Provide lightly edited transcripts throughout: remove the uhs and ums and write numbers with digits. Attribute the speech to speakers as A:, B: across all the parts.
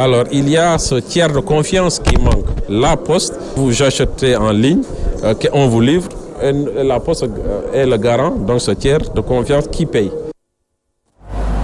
A: Alors, il y a ce tiers de confiance qui manque. La Poste, vous achetez en ligne, on vous livre, et la Poste est le garant, donc ce tiers de confiance qui paye.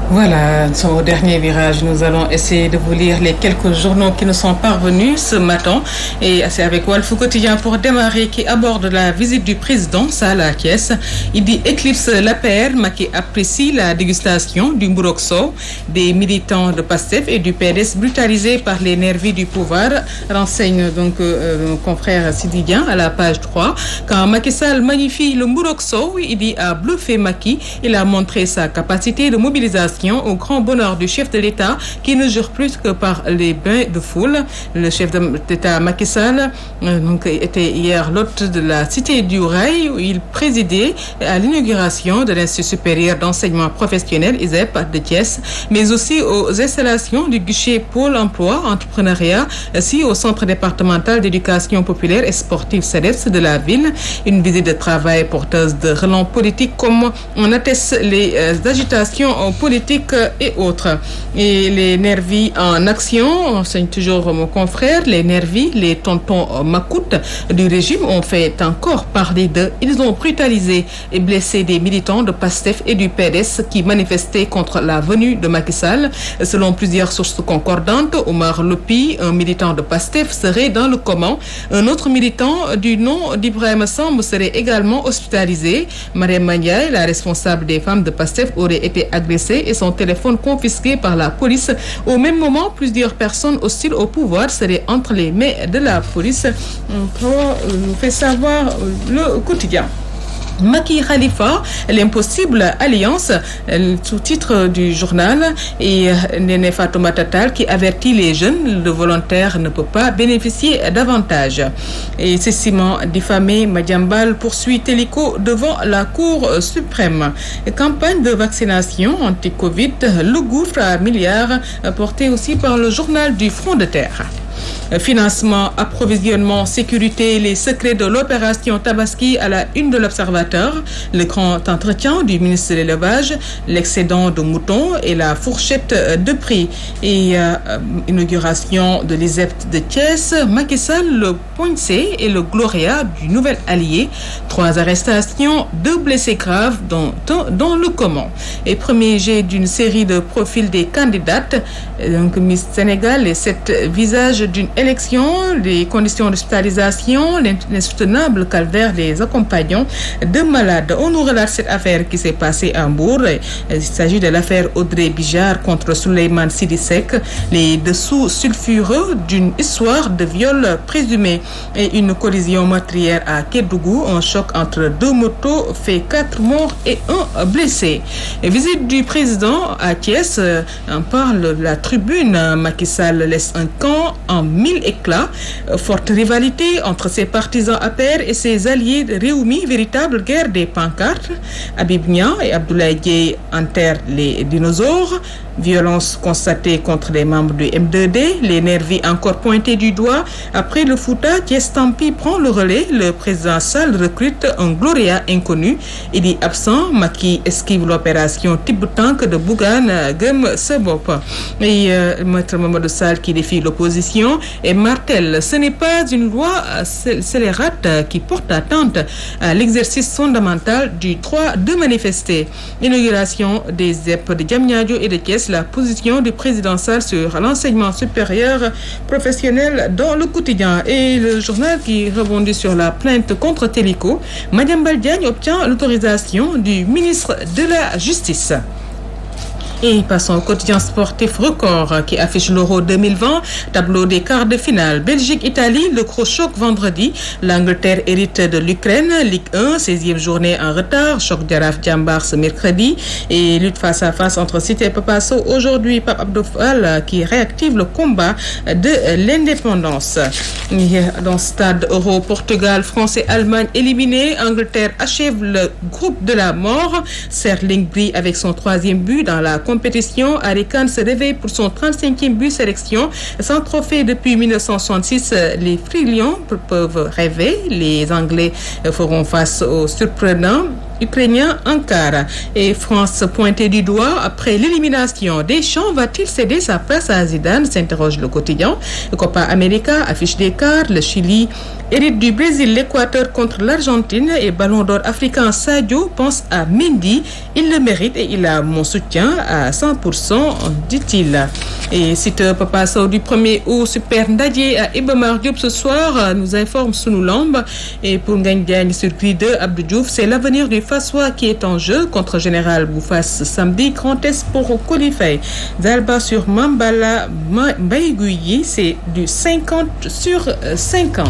B: Voilà, nous sommes au dernier virage. Nous allons essayer de vous lire les quelques journaux qui nous sont parvenus ce matin. Et c'est avec Walf Quotidien pour démarrer qui aborde la visite du président Sall à Thiès. Il dit éclipse l'APR, Macky apprécie la dégustation du Mburok Sow des militants de PASTEF et du PDS brutalisés par les nervis du pouvoir. Renseigne donc mon confrère Sididien à la page 3. Quand Macky Sall magnifie le Mburok Sow, il dit a bluffé Macky. Il a montré sa capacité de mobilisation au grand bonheur du chef de l'État qui ne jure plus que par les bains de foule. Le chef d'État Macky Sall était hier l'hôte de la Cité du Rail où il présidait à l'inauguration de l'Institut supérieur d'enseignement professionnel ISEP de Thiès, mais aussi aux installations du guichet Pôle emploi entrepreneuriat, ainsi au centre départemental d'éducation populaire et sportive CEDEPS de la ville. Une visite de travail porteuse de relents politiques comme on atteste les agitations politiques et autres. Et les nervis en action, enseigne toujours mon confrère, les nervis, les tontons macoutes du régime ont fait encore parler d'eux. Ils ont brutalisé et blessé des militants de PASTEF et du PDS qui manifestaient contre la venue de Macky Sall. Selon plusieurs sources concordantes, Omar Lopi, un militant de PASTEF, serait dans le coma. Un autre militant du nom d'Ibrahim Samb serait également hospitalisé. Mariam Maniaï, la responsable des femmes de PASTEF, aurait été agressée et son téléphone confisqué par la police. Au même moment, plusieurs personnes hostiles au pouvoir seraient entre les mains de la police. On fait savoir le quotidien. Macky Khalifa, l'impossible alliance, sous-titre du journal, et Néné Fatoumata Tall qui avertit les jeunes, le volontaire ne peut pas bénéficier davantage. Et c'est Simon diffamé, Madiambal poursuit Télico devant la Cour suprême. Et campagne de vaccination anti-Covid, le gouffre à milliards, porté aussi par le journal du Front de Terre. Financement, approvisionnement, sécurité, les secrets de l'opération Tabaski à la une de l'Observateur, le grand entretien du ministre de l'Élevage, l'excédent de moutons et la fourchette de prix. Et inauguration de l'ISEP de Thiès, Macky Sall, le Poincé et le Gloria du nouvel allié. 3 arrestations, 2 blessés graves dans le coma. Et premier jet d'une série de profils des candidates, donc Miss Sénégal, les 7 visages d'une élection, les conditions d'hospitalisation, l'insoutenable calvaire des accompagnants de malades. On nous relate cette affaire qui s'est passée à Mbour. Il s'agit de l'affaire Audrey Bijard contre Souleymane Sidissek, les dessous sulfureux d'une histoire de viol présumé et une collision meurtrière à Kédougou. Un choc entre 2 motos fait 4 morts et 1 blessé. Et visite du président à Thiès, on parle de la tribune. Macky Sall laisse un camp en 1000 éclats. Forte rivalité entre ses partisans APR et ses alliés de Réumi, véritable guerre des pancartes. Habib Niang et Abdoulaye Dièye enterrent les dinosaures. Violence constatée contre les membres du M2D, les nervis encore pointés du doigt. Après le Fouta, Thiès Tampi prend le relais. Le président Sall recrute un Gloria inconnu. Il est absent. Macky esquive l'opération Tibb-Tank de Bougane Gëm Sa Bopp. Et Maître Mamadou Sall qui défie l'opposition et martèle, ce n'est pas une loi scélérate qui porte atteinte à l'exercice fondamental du droit de manifester. Inauguration des ZEP de Diamniadio et de Thiès, la position du président Sall sur l'enseignement supérieur professionnel dans le quotidien. Et le journal qui rebondit sur la plainte contre Télico, Madiambal Diagne obtient l'autorisation du ministre de la Justice. Et passons au quotidien sportif Record qui affiche l'Euro 2020, tableau des quarts de finale. Belgique-Italie, le gros choc vendredi. L'Angleterre hérite de l'Ukraine. Ligue 1, 16e journée en retard. Choc Jaraaf Jambar ce mercredi. Et lutte face à face entre Cité et Papa Sow. Aujourd'hui, Pape Abdou Fall qui réactive le combat de l'indépendance. Dans stade Euro, Portugal, France et Allemagne éliminés. Angleterre achève le groupe de la mort. Sterling brille avec son 3e but dans la compétition. Harry Kane se réveille pour son 35e but sélection. Sans trophée depuis 1966, les Free Lions peuvent rêver. Les Anglais feront face aux surprenants ukrainien Ankara. Et France pointée du doigt après l'élimination. Deschamps va-t-il céder sa place à Zidane, s'interroge le quotidien. Le Copa América affiche des cartes. Le Chili hérite du Brésil, l'Équateur contre l'Argentine et Ballon d'or africain Sadio pense à Mendy. Il le mérite et il a mon soutien à 100%, dit-il. Et site Papa Sow du 1er août, Super Ndadié à Iba Mar Diop ce soir, nous informe Sunu Lamb. Et pour Ngagne Diagne sur Grille 2, Abdou Diouf, c'est l'avenir du Fassois qui est en jeu contre Général Boufass samedi. Grand test pour Colifay. Zalba sur Mambala Mbaïgouyi, c'est du 50/50.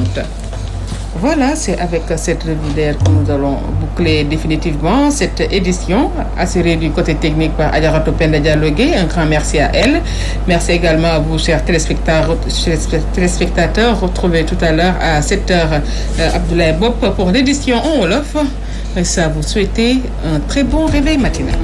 B: Voilà, c'est avec cette revue d'air que nous allons boucler définitivement cette édition, assurée du côté technique par Adjaratou Penda Dialogué. Un grand merci à elle. Merci également à vous, chers téléspectateurs. Retrouvez tout à l'heure à 7h Abdoulaye Bob pour l'édition en Wolof. Et ça, vous souhaitez un très bon réveil matinal.